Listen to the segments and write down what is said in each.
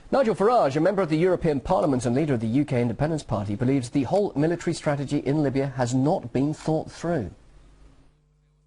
Nigel Farage, a member of the European Parliament and leader of the UK Independence Party, believes the whole military strategy in Libya has not been thought through.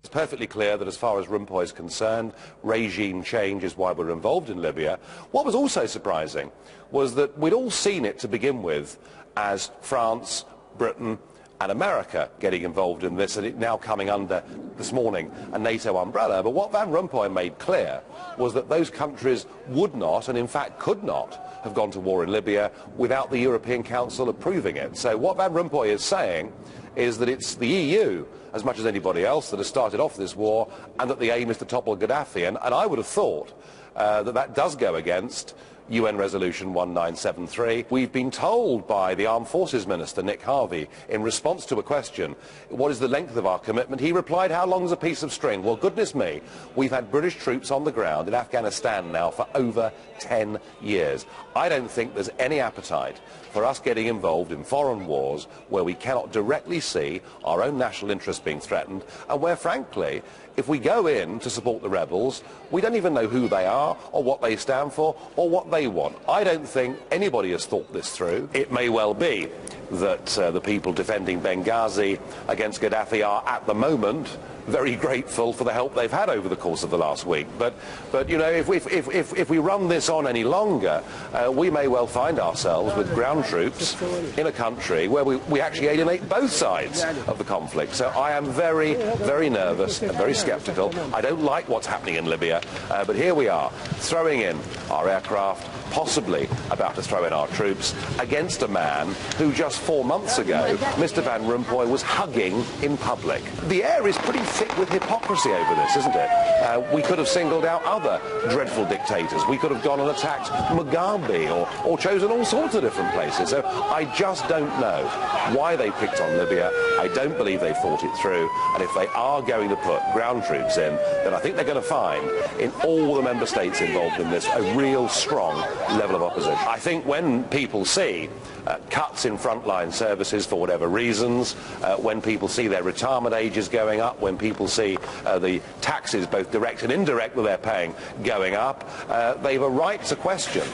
It's perfectly clear that as far as Rompuy is concerned, regime change is why we're involved in Libya. What was also surprising was that we'd all seen it to begin with as France, Britain and America getting involved in this, and it now coming under, this morning, a NATO umbrella. But what Van Rompuy made clear was that those countries would not, and in fact could not, have gone to war in Libya without the European Council approving it. So what Van Rompuy is saying is that it's the EU, as much as anybody else, that has started off this war, and that the aim is to topple Gaddafi. And I would have thought that does go against UN Resolution 1973. We've been told by the Armed Forces Minister, Nick Harvey, in response to a question, what is the length of our commitment? He replied, how long is a piece of string? Well, goodness me, we've had British troops on the ground in Afghanistan now for over 10 years. I don't think there's any appetite for us getting involved in foreign wars where we cannot directly see our own national interests being threatened, and where, frankly, if we go in to support the rebels, we don't even know who they are or what they stand for or what they want. I don't think anybody has thought this through. It may well be that the people defending Benghazi against Gaddafi are, at the moment, very grateful for the help they've had over the course of the last week. But you know, if we run this on any longer, we may well find ourselves with ground troops in a country where we actually alienate both sides of the conflict. So I am very, very nervous and very sceptical. I don't like what's happening in Libya, but here we are, throwing in our aircraft, possibly about to throw in our troops, against a man who just 4 months ago, Mr. Van Rompuy, was hugging in public. The air is pretty thick with hypocrisy over this, isn't it? We could have singled out other dreadful dictators. We could have gone and attacked Mugabe or chosen all sorts of different places. So I just don't know why they picked on Libya. I don't believe they thought it through. And if they are going to put ground troops in, then I think they're going to find in all the member states involved in this a real strong level of opposition. I think when people see cuts in frontline services for whatever reasons, when people see their retirement ages going up, when people see the taxes, both direct and indirect, that they're paying going up, they've a right to question,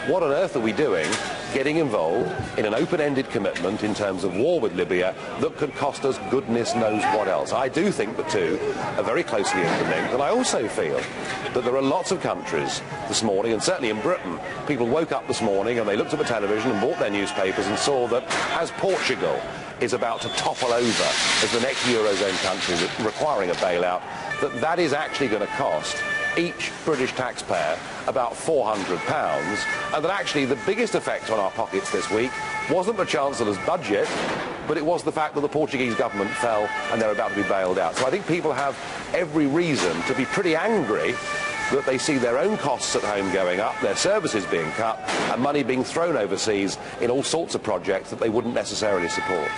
what on earth are we doing getting involved in an open-ended commitment in terms of war with Libya that could cost us goodness knows what else? I do think the two are very closely interlinked, and I also feel that there are lots of countries this morning, and certainly in Britain, people woke up this morning and they looked at the television and bought their newspapers and saw that as Portugal is about to topple over as the next Eurozone country requiring a bailout, that is actually going to cost each British taxpayer about £400, and that actually the biggest effect on our pockets this week wasn't the Chancellor's budget, but it was the fact that the Portuguese government fell and they're about to be bailed out. So I think people have every reason to be pretty angry that they see their own costs at home going up, their services being cut, and money being thrown overseas in all sorts of projects that they wouldn't necessarily support.